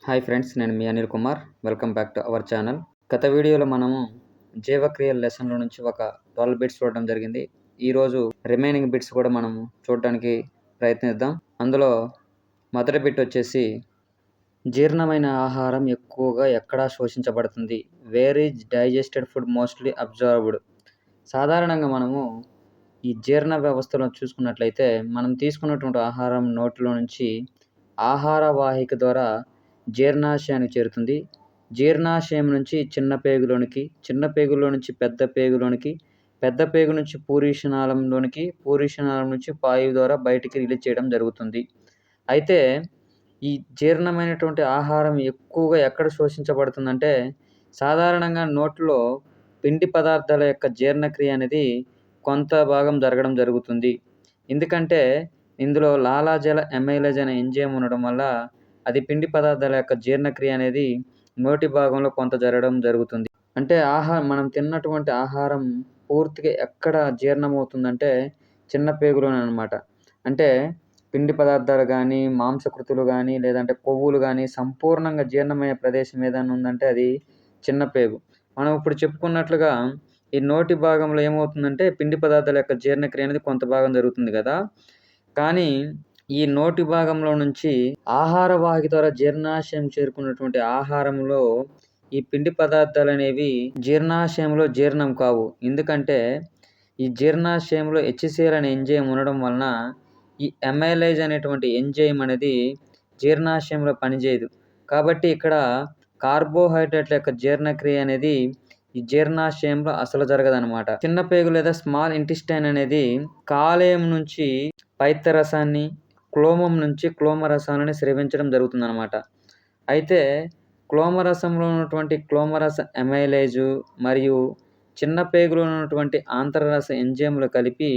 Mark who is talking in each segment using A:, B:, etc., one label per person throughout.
A: Hi friends, నేను మీ Anil Kumar. Welcome back to our channel. గత వీడియోలో మనము జీవక్రియల లెసన్‌లో నుంచి ఒక 12 బిట్స్ చూడడం జరిగింది. ఈరోజు రిమైనింగ్ బిట్స్ కూడా మనము చూడడానికి ప్రయత్నిద్దాం. అందులో మొదటి బిట్ వచ్చేసి, జీర్ణమైన ఆహారం ఎక్కువగా ఎక్కడ శోషించబడుతుంది? Where is digested food mostly observed? సాధారణంగా మనము ఈ జీర్ణ వ్యవస్థలో చూసుకున్నట్లయితే మనం తీసుకున్నటువంటి ఆహారం నోటిలో నుంచి ఆహార వాహిక ద్వారా జీర్ణాశయానికి చేరుతుంది. జీర్ణాశయం నుంచి చిన్న పేగులోనికి, చిన్న పేగులో నుంచి పెద్ద పేగులోనికి, పెద్ద పేగు నుంచి పూరీషనాళంలోనికి, పూరీషనాళం నుంచి పాయువు ద్వారా బయటికి రిలీజ్ చేయడం జరుగుతుంది. అయితే ఈ జీర్ణమైనటువంటి ఆహారం ఎక్కువగా ఎక్కడ శోషించబడుతుందంటే, సాధారణంగా నోట్లో పిండి పదార్థాల యొక్క జీర్ణక్రియ అనేది కొంత భాగం జరగడం జరుగుతుంది. ఎందుకంటే ఇందులో లాలాజల అమైలేజ్ అనే ఎంజైమ్ ఉండడం వల్ల అది పిండి పదార్థాల యొక్క జీర్ణక్రియ అనేది నోటి భాగంలో కొంత జరగడం జరుగుతుంది. అంటే మనం తిన్నటువంటి ఆహారం పూర్తిగా ఎక్కడ జీర్ణమవుతుందంటే చిన్న పేగులోనే అనమాట. అంటే పిండి పదార్థాలు కానీ, మాంసకృతులు కానీ, లేదంటే కొవ్వులు కానీ సంపూర్ణంగా జీర్ణమయ్యే ప్రదేశం ఏదైనా ఉందంటే అది చిన్న పేగు. మనం ఇప్పుడు చెప్పుకున్నట్లుగా ఈ నోటి భాగంలో ఏమవుతుందంటే పిండి పదార్థాల యొక్క జీర్ణక్రియ అనేది కొంత భాగం జరుగుతుంది కదా! కానీ ఈ నోటి భాగంలో నుంచి ఆహార వాహిక ద్వారా జీర్ణాశయం చేరుకున్నటువంటి ఆహారంలో ఈ పిండి పదార్థాలనేవి జీర్ణాశయంలో జీర్ణం కావు. ఎందుకంటే ఈ జీర్ణాశయంలో హెచ్‌సిఎల్ అనే ఎంజైమ్ ఉండడం వలన ఈ అమైలేజ్ అనేటువంటి ఎంజైమ్ అనేది జీర్ణాశయంలో పనిచేయదు. కాబట్టి ఇక్కడ కార్బోహైడ్రేట్ల యొక్క జీర్ణక్రియ అనేది ఈ జీర్ణాశయంలో అసలు జరగదనమాట. చిన్న పేగు లేదా స్మాల్ ఇంటెస్టైన్ అనేది కాలేయం నుంచి పైత్యరసాన్ని, క్లోమం నుంచి క్లోమరసాలని స్రవించడం జరుగుతుందనమాట. అయితే క్లోమరసంలో ఉన్నటువంటి క్లోమరస అమైలేజు మరియు చిన్న పేగులో ఉన్నటువంటి ఆంత్రరస ఎంజైములు కలిపి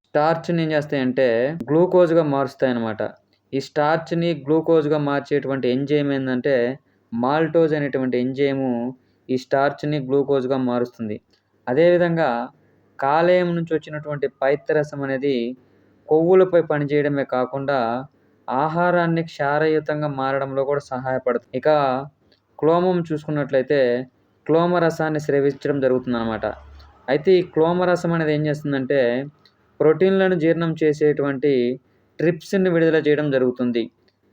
A: స్టార్చ్‌ని ఏం చేస్తాయంటే గ్లూకోజ్‌గా మారుస్తాయన్నమాట. ఈ స్టార్చ్‌ని గ్లూకోజ్‌గా మార్చేటువంటి ఎంజైమ్ ఏందంటే మాల్టోజ్ అనేటువంటి ఎంజైము ఈ స్టార్చ్‌ని గ్లూకోజ్‌గా మారుస్తుంది. అదేవిధంగా కాలేయం నుంచి వచ్చినటువంటి పైత్యరసం అనేది కొవ్వులపై పనిచేయడమే కాకుండా ఆహారాన్ని క్షారయుతంగా మారడంలో కూడా సహాయపడుతుంది. ఇక క్లోమం చూసుకున్నట్లయితే క్లోమరసాన్ని స్రవించడం జరుగుతుందనమాట. అయితే ఈ క్లోమరసం అనేది ఏం చేస్తుందంటే ప్రోటీన్లను జీర్ణం చేసేటువంటి ట్రిప్సిన్‌ని విడుదల చేయడం జరుగుతుంది.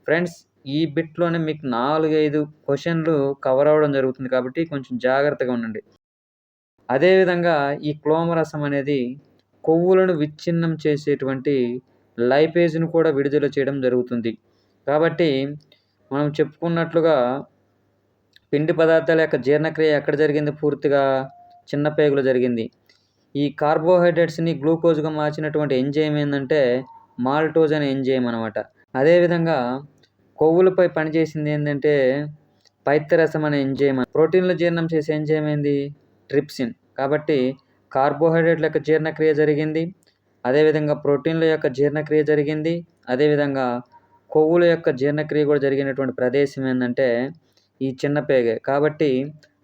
A: ఫ్రెండ్స్, ఈ బిట్‌లోనే మీకు 4, 5 క్వెషన్‌లు కవర్ అవ్వడం జరుగుతుంది కాబట్టి కొంచెం జాగ్రత్తగా ఉండండి. అదేవిధంగా ఈ క్లోమరసం అనేది కొవ్వులను విచ్ఛిన్నం చేసేటువంటి లైపేజ్‌ను కూడా విడుదల చేయడం జరుగుతుంది. కాబట్టి మనం చెప్పుకున్నట్లుగా పిండి పదార్థాల యొక్క జీర్ణక్రియ ఎక్కడ జరిగింది? పూర్తిగా చిన్న పేగులో జరిగింది. ఈ కార్బోహైడ్రేట్స్‌ని గ్లూకోజ్‌గా మార్చినటువంటి ఎంజైమ్ ఏందంటే మాల్టోజ్ అనే ఎంజైమ్ అనమాట. అదేవిధంగా కొవ్వులపై పనిచేసింది ఏందంటే పైత్యరసం అనే ఎంజైమ్. ప్రోటీన్‌లు జీర్ణం చేసే ఎంజైమ్ ఏంది? ట్రిప్సిన్. కాబట్టి కార్బోహైడ్రేట్ల యొక్క జీర్ణక్రియ జరిగింది. అదేవిధంగా ప్రోటీన్ల యొక్క జీర్ణక్రియ జరిగింది. అదేవిధంగా కొవ్వుల యొక్క జీర్ణక్రియ కూడా జరిగినటువంటి ప్రదేశం ఏందంటే ఈ చిన్న పేగే. కాబట్టి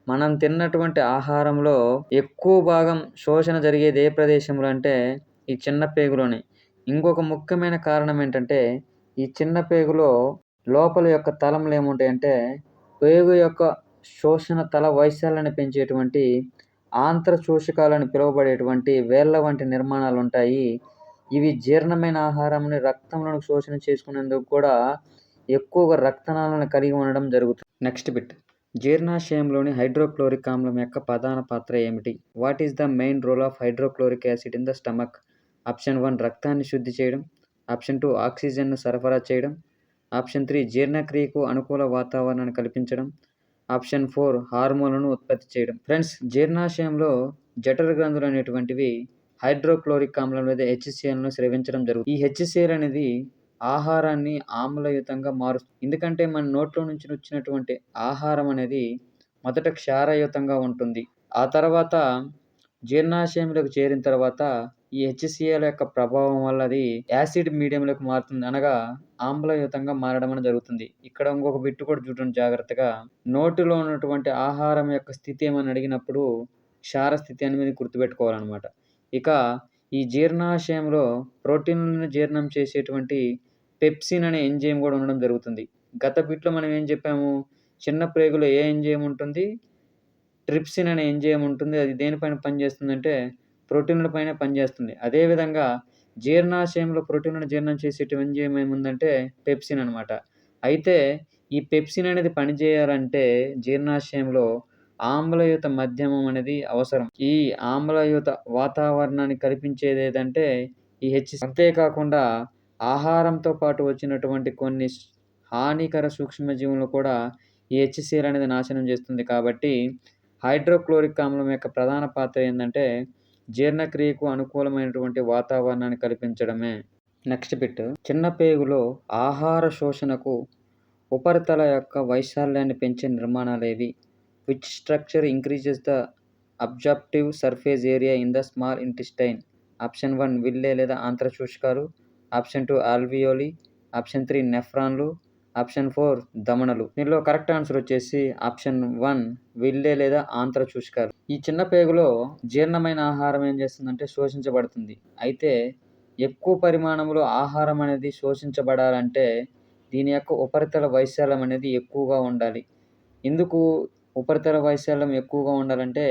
A: మనం తిన్నటువంటి ఆహారంలో ఎక్కువ భాగం శోషణ జరిగేది ఏ ప్రదేశంలో అంటే ఈ చిన్న పేగులోనే. ఇంకొక ముఖ్యమైన కారణం ఏంటంటే ఈ చిన్న పేగులో లోపల యొక్క తలములు ఏముంటాయంటే పేగు యొక్క శోషణ తల వైశాల్యాన్ని పెంచేటువంటి ఆంత్రశోషకాలని పిలువబడేటువంటి వేళ్ళ వంటి నిర్మాణాలుంటాయి. ఇవి జీర్ణమైన ఆహారంని రక్తంలోకి శోషణ చేసుకునేందుకు కూడా ఎక్కువగా రక్తనాళాలను కలిగి ఉండడం జరుగుతుంది. Next bit. జీర్ణాశయంలోని హైడ్రోక్లోరిక్ ఆమ్లం యొక్క ప్రధాన పాత్ర ఏమిటి? What is the main role of hydrochloric acid in the stomach? Option 1 రక్తాన్ని శుద్ధి చేయడం. ఆప్షన్ 2 ఆక్సిజన్ను సరఫరా చేయడం. ఆప్షన్ 3 జీర్ణక్రియకు అనుకూల వాతావరణాన్ని కల్పించడం. ఆప్షన్ 4 హార్మోన్లను ఉత్పత్తి చేయడం. ఫ్రెండ్స్, జీర్ణాశయంలో జఠర గ్రంథులు అనేటువంటివి హైడ్రోక్లోరిక్ ఆమ్లం లేదా హెచ్‌సిఎల్‌ను స్రవించడం జరుగుతుంది. ఈ హెచ్‌సిఎల్ అనేది ఆహారాన్ని ఆమ్లయుతంగా మారుస్తుంది. ఎందుకంటే మన నోట్లో నుంచి వచ్చినటువంటి ఆహారం అనేది మొదట క్షారయుతంగా ఉంటుంది. ఆ తర్వాత జీర్ణాశయంలోకి చేరిన తర్వాత ఈ హెచ్‌సిఎల్ యొక్క ప్రభావం వల్ల అది యాసిడ్ మీడియంలోకి మారుతుంది. అనగా ఆమ్లయుతంగా మారడం అనేది జరుగుతుంది. ఇక్కడ ఇంకొక బిట్ కూడా చూడండి జాగ్రత్తగా. నోటిలో ఉన్నటువంటి ఆహారం యొక్క స్థితి ఏమని అడిగినప్పుడు క్షార స్థితి అనేది గుర్తుపెట్టుకోవాలన్నమాట. ఇక ఈ జీర్ణాశయంలో ప్రోటీన్లను జీర్ణం చేసేటువంటి పెప్సిన్ అనే ఎంజైమ్ కూడా ఉండడం జరుగుతుంది. గత బిట్‌లో మనం ఏం చెప్పాము? చిన్న ప్రేగులో ఏ ఎంజైమ్ ఉంటుంది? ట్రిప్సిన్ అనే ఎంజైమ్ ఉంటుంది. అది దేనిపైన పనిచేస్తుందంటే ప్రోటీన్‌ల పైనే పనిచేస్తుంది. అదేవిధంగా జీర్ణాశయంలో ప్రోటీన్‌లను జీర్ణం చేసేటి ఎంజైమ్ ఏముందంటే పెప్సిన్ అనమాట. అయితే ఈ పెప్సిన్ అనేది పనిచేయాలంటే జీర్ణాశయంలో ఆమ్లయుత మాధ్యమం అనేది అవసరం. ఈ ఆమ్లయుత వాతావరణాన్ని కల్పించేదేదంటే ఈ హెచ్‌సి. అంతేకాకుండా ఆహారంతో పాటు వచ్చినటువంటి కొన్ని హానికర సూక్ష్మజీవులను కూడా ఈ హెచ్‌సిఎల్ అనేది నాశనం చేస్తుంది. కాబట్టి హైడ్రోక్లోరిక్ ఆమ్లం యొక్క ప్రధాన పాత్ర ఏందంటే జీర్ణక్రియకు అనుకూలమైనటువంటి వాతావరణాన్ని కల్పించడమే. Next bit. చిన్న పేగులో ఆహార శోషణకు ఉపరితల యొక్క వైశాల్యాన్ని పెంచే నిర్మాణాలేవి? Which structure increases the absorptive surface area in the small intestine? Option 1 villi లేదా ఆంత్రశోషకాలు, ఆప్షన్ 2 ఆల్వియోలి, ఆప్షన్ 3 నెఫ్రాన్లు, ఆప్షన్ 4 ధమనులు. దీనిలో కరెక్ట్ ఆన్సర్ వచ్చేసి ఆప్షన్ 1 విల్లే లేదా ఆంత్రశోషకాలు. ఈ చిన్న పేగులో జీర్ణమైన ఆహారం ఏం చేస్తుందంటే శోషించబడుతుంది. అయితే ఎక్కువ పరిమాణంలో ఆహారం అనేది శోషించబడాలంటే దీని యొక్క ఉపరితల వైశాల్యం అనేది ఎక్కువగా ఉండాలి. ఎందుకు ఉపరితల వైశాల్యం ఎక్కువగా ఉండాలంటే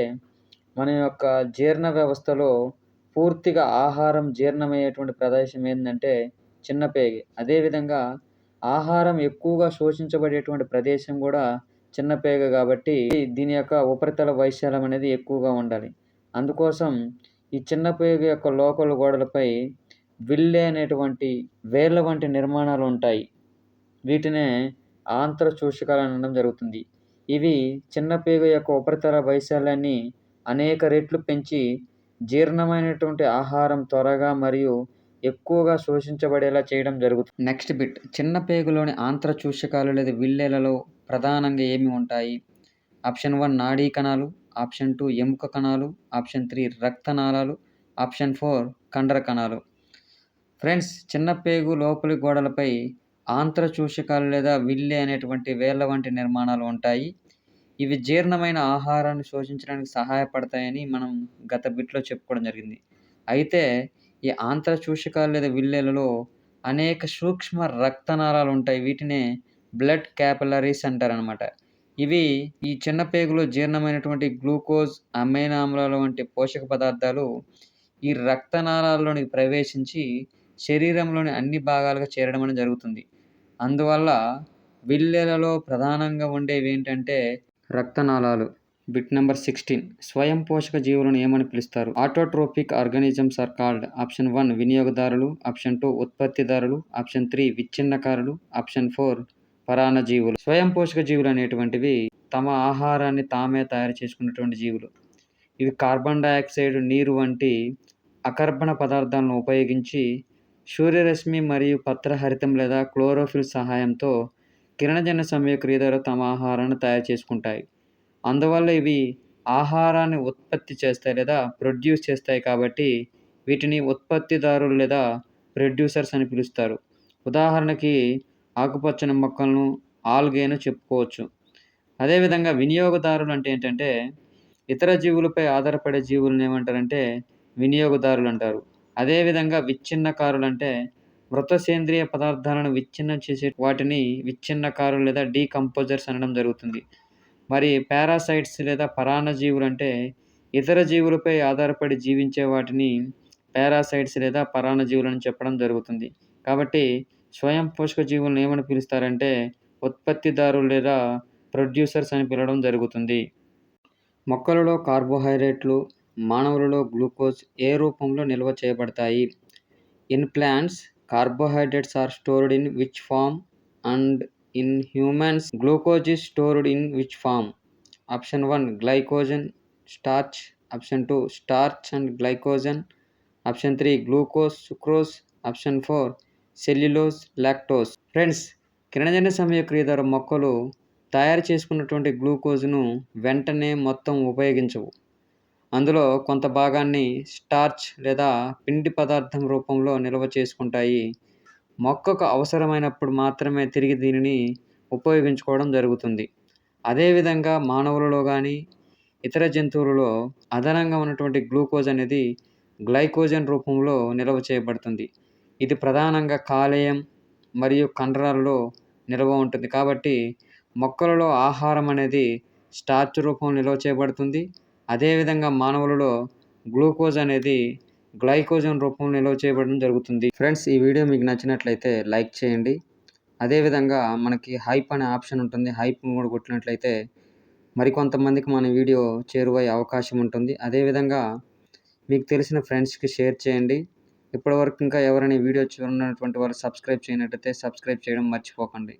A: మన యొక్క జీర్ణ వ్యవస్థలో పూర్తిగా ఆహారం జీర్ణమయ్యేటువంటి ప్రదేశం ఏందంటే చిన్న పేగే. అదేవిధంగా ఆహారం ఎక్కువగా శోషించబడేటువంటి ప్రదేశం కూడా చిన్న పేగ కాబట్టి దీని యొక్క ఉపరితల వైశాల్యం అనేది ఎక్కువగా ఉండాలి. అందుకోసం ఈ చిన్న పేగు యొక్క లోపల గోడలపై విల్లే అనేటువంటి వేళ్ళ వంటి నిర్మాణాలు ఉంటాయి. వీటినే ఆంత్రశోషకాలు అనడం జరుగుతుంది. ఇవి చిన్న పేగు యొక్క ఉపరితల వైశాల్యాన్ని అనేక రెట్లు పెంచి జీర్ణమైనటువంటి ఆహారం త్వరగా మరియు ఎక్కువగా శోషించబడేలా చేయడం జరుగుతుంది. Next bit. చిన్న పేగులోని ఆంత్రశోషకాలు లేదా విల్లేలలో ప్రధానంగా ఏమి ఉంటాయి? ఆప్షన్ 1 నాడీ కణాలు, ఆప్షన్ 2 ఎముక కణాలు, ఆప్షన్ 3 రక్తనాళాలు, ఆప్షన్ 4 కండర కణాలు. ఫ్రెండ్స్, చిన్న పేగు లోపలి గోడలపై ఆంత్రశోషకాలు లేదా విల్లే అనేటువంటి వేళ్ళ వంటి నిర్మాణాలు ఉంటాయి. ఇవి జీర్ణమైన ఆహారాన్ని శోషించడానికి సహాయపడతాయని మనం గత బిట్లో చెప్పుకోవడం జరిగింది. అయితే ఈ ఆంత్రశోషకాలు లేదా విల్లేలలో అనేక సూక్ష్మ రక్తనాళాలు ఉంటాయి. వీటినే బ్లడ్ క్యాపిలరీస్ అంటారనమాట. ఇవి ఈ చిన్న పేగులో జీర్ణమైనటువంటి గ్లూకోజ్, అమైనో ఆమ్లాల వంటి పోషక పదార్థాలు ఈ రక్తనాళాల్లోనికి ప్రవేశించి శరీరంలోని అన్ని భాగాలుగా చేరడం అనేది జరుగుతుంది. అందువల్ల విల్లెలలో ప్రధానంగా ఉండేవి ఏంటంటే రక్తనాళాలు. Bit number 16. స్వయం పోషక జీవులను ఏమని పిలుస్తారు? Autotrophic organisms are called. Option 1 వినియోగదారులు, ఆప్షన్ 2 ఉత్పత్తిదారులు, ఆప్షన్ 3 విచ్ఛిన్నకారులు, ఆప్షన్ 4 పరాన్నజీవులు. స్వయం పోషక జీవులు అనేటువంటివి తమ ఆహారాన్ని తామే తయారు చేసుకున్నటువంటి జీవులు. ఇవి కార్బన్ డయాక్సైడ్, నీరు వంటి అకర్బన పదార్థాలను ఉపయోగించి సూర్యరశ్మి మరియు పత్రహరితం లేదా క్లోరోఫిల్ సహాయంతో కిరణజన్య సంయోగక్రియ ద్వారా తమ ఆహారాన్ని తయారు చేసుకుంటాయి. అందువల్ల ఇవి ఆహారాన్ని ఉత్పత్తి చేస్తాయి లేదా ప్రొడ్యూస్ చేస్తాయి కాబట్టి వీటిని ఉత్పత్తిదారులు లేదా ప్రొడ్యూసర్స్ అని పిలుస్తారు. ఉదాహరణకి ఆకుపచ్చని మొక్కలను ఆల్గేను చెప్పుకోవచ్చు. అదేవిధంగా వినియోగదారులు అంటే ఏంటంటే ఇతర జీవులపై ఆధారపడే జీవులను ఏమంటారంటే వినియోగదారులు అంటారు. అదేవిధంగా విచ్ఛిన్నకారులు అంటే మృత సేంద్రియ పదార్థాలను విచ్ఛిన్నం చేసే వాటిని విచ్ఛిన్నకారులు లేదా డీకంపోజర్స్ అనడం జరుగుతుంది. మరి పారాసైట్స్ లేదా పరాన్నజీవులు అంటే ఇతర జీవులపై ఆధారపడి జీవించే వాటిని పారాసైట్స్ లేదా పరాన్నజీవులని చెప్పడం జరుగుతుంది. కాబట్టి స్వయం పోషక జీవులను ఏమని పిలుస్తారంటే ఉత్పత్తిదారులు లేదా ప్రొడ్యూసర్స్ అని పిలవడం జరుగుతుంది. మొక్కలలో కార్బోహైడ్రేట్లు, మానవులలో గ్లూకోజ్ ఏ రూపంలో నిల్వ చేయబడతాయి? In plants carbohydrates are stored in which form, and in humans glucose is stored in which form? Option 1 glycogen, starch, option 2 starch and glycogen, option 3 glucose, sucrose, option 4 cellulose, lactose. Friends, కిరణజన్య సంయోగక్రియ ద్వారా మొక్కలు తయారు చేసుకున్నటువంటి గ్లూకోజ్ను వెంటనే మొత్తం ఉపయోగించవు. అందులో కొంత భాగాన్ని స్టార్చ్ లేదా పిండి పదార్థం రూపంలో నిల్వ చేసుకుంటాయి. మొక్కకు అవసరమైనప్పుడు మాత్రమే తిరిగి దీనిని ఉపయోగించుకోవడం జరుగుతుంది. అదేవిధంగా మానవులలో కానీ ఇతర జంతువులలో అదనంగా ఉన్నటువంటి గ్లూకోజ్ అనేది గ్లైకోజన్ రూపంలో నిల్వ చేయబడుతుంది. ఇది ప్రధానంగా కాలేయం మరియు కండరాల్లో నిల్వ ఉంటుంది. కాబట్టి మొక్కలలో ఆహారం అనేది స్టార్చ్ రూపంలో నిల్వ చేయబడుతుంది. అదేవిధంగా మానవులలో గ్లూకోజ్ అనేది గ్లైకోజన్ రూపంలో నిల్వ చేయబడడం జరుగుతుంది. ఫ్రెండ్స్, ఈ వీడియో మీకు నచ్చినట్లయితే లైక్ చేయండి. అదేవిధంగా మనకి హైప్ అనే ఆప్షన్ ఉంటుంది. హైప్ కూడా కొట్టినట్లయితే మరికొంతమందికి మన వీడియో చేరువయ్యే అవకాశం ఉంటుంది. అదేవిధంగా మీకు తెలిసిన ఫ్రెండ్స్కి షేర్ చేయండి. ఇప్పటివరకు ఇంకా ఎవరైనా వీడియో చూడనటువంటి వాళ్ళు సబ్స్క్రైబ్ చేయనట్లయితే సబ్స్క్రైబ్ చేయడం మర్చిపోకండి.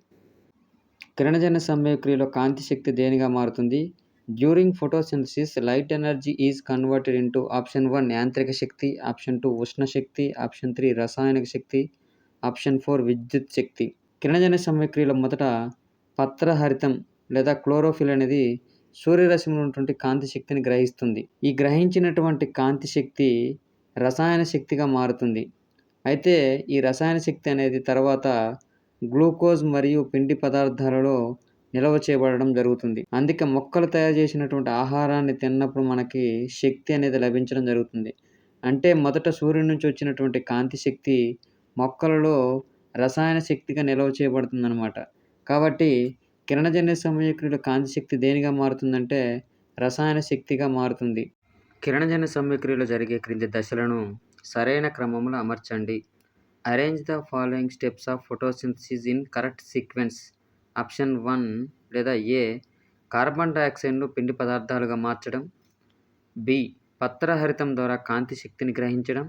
A: కిరణజన్య సంయోగక్రియలో కాంతి శక్తి దేనిగా మారుతుంది? During photosynthesis light energy is converted into option 1 యాంత్రిక శక్తి, ఆప్షన్ 2 ఉష్ణ శక్తి, ఆప్షన్ 3 రసాయనిక శక్తి, ఆప్షన్ 4 విద్యుత్ శక్తి. కిరణజన్య సంయోగక్రియలో మొదట పత్రహరితం లేదా క్లోరోఫిల్ అనేది సూర్యరశ్మిలో ఉన్నటువంటి కాంతి శక్తిని గ్రహిస్తుంది. ఈ గ్రహించినటువంటి కాంతి శక్తి రసాయన శక్తిగా మారుతుంది. అయితే ఈ రసాయన శక్తి అనేది తర్వాత గ్లూకోజ్ మరియు పిండి పదార్థాలలో నిల్వ చేయబడడం జరుగుతుంది. అందుకే మొక్కలు తయారు చేసినటువంటి ఆహారాన్ని తిన్నప్పుడు మనకి శక్తి అనేది లభించడం జరుగుతుంది. అంటే మొదట సూర్యుడి నుంచి వచ్చినటువంటి కాంతి శక్తి మొక్కలలో రసాయన శక్తిగా నిల్వ చేయబడుతుందన్నమాట. కాబట్టి కిరణజన్య సంయోగక్రియలో కాంతి శక్తి దేనిగా మారుతుందంటే రసాయన శక్తిగా మారుతుంది. కిరణజన్య సంయోగక్రియలో జరిగే క్రింది దశలను సరైన క్రమంలో అమర్చండి. Arrange the following steps of photosynthesis in correct sequence. Option 1 లేదా ఏ కార్బన్ డయాక్సైడ్ను పిండి పదార్థాలుగా మార్చడం, బి పత్రహరితం ద్వారా కాంతి శక్తిని గ్రహించడం,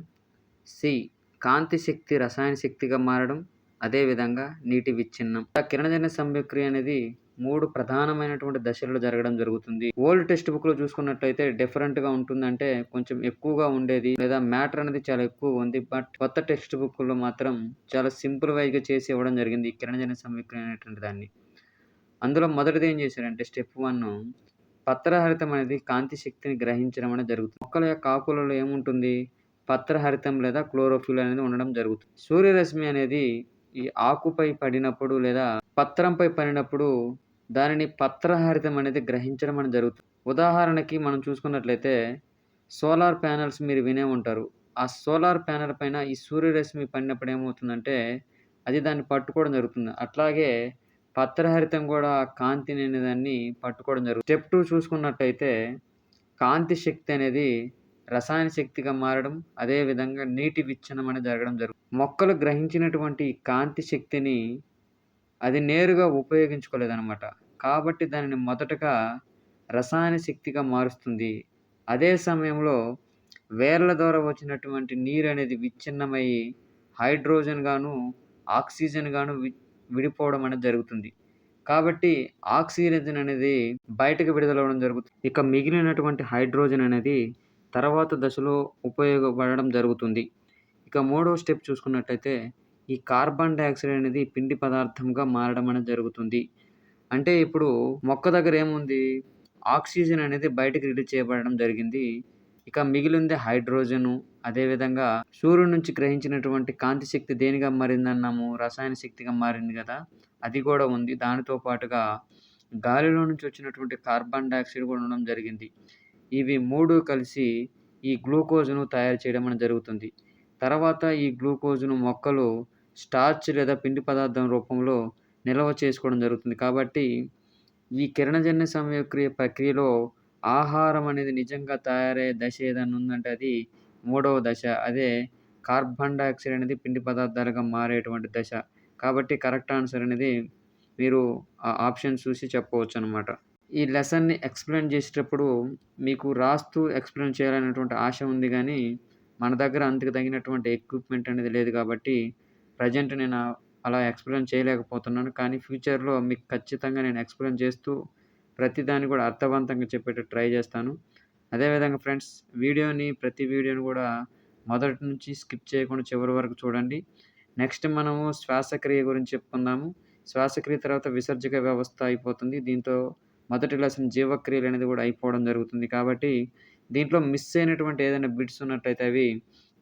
A: సి కాంతి శక్తి రసాయన శక్తిగా మారడం, అదేవిధంగా నీటి విచ్ఛిన్నం. కిరణజన్య సంయోగక్రియ అనేది 3 ప్రధానమైనటువంటి దశల్లో జరగడం జరుగుతుంది. ఓల్డ్ టెక్స్ట్ బుక్లో చూసుకున్నట్లయితే డిఫరెంట్గా ఉంటుంది, అంటే కొంచెం ఎక్కువగా ఉండేది లేదా మ్యాటర్ అనేది చాలా ఎక్కువ ఉంది. బట్ కొత్త టెక్స్ట్ బుక్లో మాత్రం చాలా సింపుల్ వైజ్గా చేసి ఇవ్వడం జరిగింది ఈ కిరణజన్య సంయోగక్రియ అనేటువంటి దాన్ని. అందులో మొదటిది ఏం చేశారంటే స్టెప్ 1 పత్రహరితం అనేది కాంతి శక్తిని గ్రహించడం అనేది జరుగుతుంది. మొక్కల యొక్క ఆకులలో ఏముంటుంది? పత్రహరితం లేదా క్లోరోఫిల్ అనేది ఉండడం జరుగుతుంది. సూర్యరశ్మి అనేది ఈ ఆకుపై పడినప్పుడు లేదా పత్రంపై పడినప్పుడు దానిని పత్రహరితం అనేది గ్రహించడం అనేది జరుగుతుంది. ఉదాహరణకి మనం చూసుకున్నట్లయితే సోలార్ ప్యానెల్స్ మీరు వినే ఉంటారు. ఆ సోలార్ ప్యానెల్ పైన ఈ సూర్యరశ్మి పడినప్పుడు ఏమవుతుందంటే అది దాన్ని పట్టుకోవడం జరుగుతుంది. అట్లాగే పత్రహరితం కూడా కాంతిని అనే దాన్ని పట్టుకోవడం జరుగుతుంది. స్టెప్ 2 చూసుకున్నట్టయితే కాంతి శక్తి అనేది రసాయన శక్తిగా మారడం, అదేవిధంగా నీటి విచ్ఛిన్నం అనేది జరగడం జరుగుతుంది. మొక్కలు గ్రహించినటువంటి కాంతి శక్తిని అది నేరుగా ఉపయోగించుకోలేదన్నమాట. కాబట్టి దానిని మొదటగా రసాయన శక్తిగా మారుస్తుంది. అదే సమయంలో వేర్ల ద్వారా వచ్చినటువంటి నీరు అనేది విచ్ఛిన్నమై హైడ్రోజన్ గాను ఆక్సిజన్ గాను విడిపోవడం అనేది జరుగుతుంది. కాబట్టి ఆక్సిజన్ అనేది బయటకు విడుదలవ్వడం జరుగుతుంది. ఇక మిగిలినటువంటి హైడ్రోజన్ అనేది తర్వాత దశలో ఉపయోగపడడం జరుగుతుంది. ఇక 3వ స్టెప్ చూసుకున్నట్టయితే ఈ కార్బన్ డయాక్సైడ్ అనేది పిండి పదార్థంగా మారడం అనేది జరుగుతుంది. అంటే ఇప్పుడు మొక్క దగ్గర ఏముంది? ఆక్సిజన్ అనేది బయటకు రిలీజ్ చేయబడడం జరిగింది. ఇక మిగిలింది హైడ్రోజను. అదేవిధంగా సూర్యుడి నుంచి గ్రహించినటువంటి కాంతి శక్తి దేనిగా మారిందన్నాము? రసాయన శక్తిగా మారింది కదా! అది కూడా ఉంది. దానితో పాటుగా గాలిలో నుంచి వచ్చినటువంటి కార్బన్ డయాక్సైడ్ కూడా ఉండడం జరిగింది. ఇవి 3 కలిసి ఈ గ్లూకోజ్‌ను తయారు చేయడం అనేది జరుగుతుంది. తర్వాత ఈ గ్లూకోజ్‌ను మొక్కలు స్టార్చ్ లేదా పిండి పదార్థం రూపంలో నిల్వ చేసుకోవడం జరుగుతుంది. కాబట్టి ఈ కిరణజన్య సంయోగక్రియ ప్రక్రియలో ఆహారం అనేది నిజంగా తయారయ్యే దశ ఏదైనా ఉందంటే అది 3వ దశ. అదే కార్బన్ డయాక్సైడ్ అనేది పిండి పదార్థాలుగా మారేటువంటి దశ. కాబట్టి కరెక్ట్ ఆన్సర్ అనేది మీరు ఆ ఆప్షన్ చూసి చెప్పవచ్చనమాట. ఈ లెసన్‌ని ఎక్స్‌ప్లెయిన్ చేసేటప్పుడు మీకు రాస్తూ ఎక్స్‌ప్లెయిన్ చేయాలనేటువంటి ఆశ ఉంది గానీ, మన దగ్గర అంతకు తగినటువంటి ఎక్విప్‌మెంట్ అనేది లేదు కాబట్టి ప్రెజెంట్ నేను అలా ఎక్స్‌ప్లెయిన్ చేయలేకపోతున్నాను. కానీ ఫ్యూచర్‌లో మీకు ఖచ్చితంగా నేను ఎక్స్‌ప్లెయిన్ చేస్తూ ప్రతిదాన్ని కూడా అర్థవంతంగా చెప్పేటట్టు ట్రై చేస్తాను. అదేవిధంగా ఫ్రెండ్స్, ప్రతి వీడియోని కూడా మొదటి నుంచి స్కిప్ చేయకుండా చివరి వరకు చూడండి. నెక్స్ట్ మనము శ్వాసక్రియ గురించి చెప్పుకుందాము. శ్వాసక్రియ తర్వాత విసర్జక వ్యవస్థ అయిపోతుంది. దీంతో మొదటి లెసన్ జీవక్రియలు అనేది కూడా అయిపోవడం జరుగుతుంది. కాబట్టి దీంట్లో మిస్ అయినటువంటి ఏదైనా బిట్స్ ఉన్నట్టయితే అవి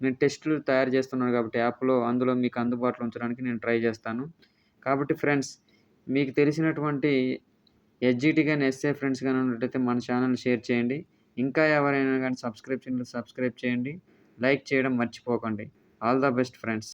A: నేను టెస్టులు తయారు చేస్తున్నాను కాబట్టి యాప్‌లో అందులో మీకు అందుబాటులో ఉంచడానికి నేను ట్రై చేస్తాను. కాబట్టి ఫ్రెండ్స్, మీకు తెలిసినటువంటి ఎస్‌జిటి గాని, ఎస్‌ఏ ఫ్రెండ్స్ గాని ఉన్నట్టయితే మన ఛానెల్‌ని షేర్ చేయండి. ఇంకా ఎవరైనా గాని సబ్స్క్రైబ్ చేయండి. లైక్ చేయడం మర్చిపోకండి. All the best friends.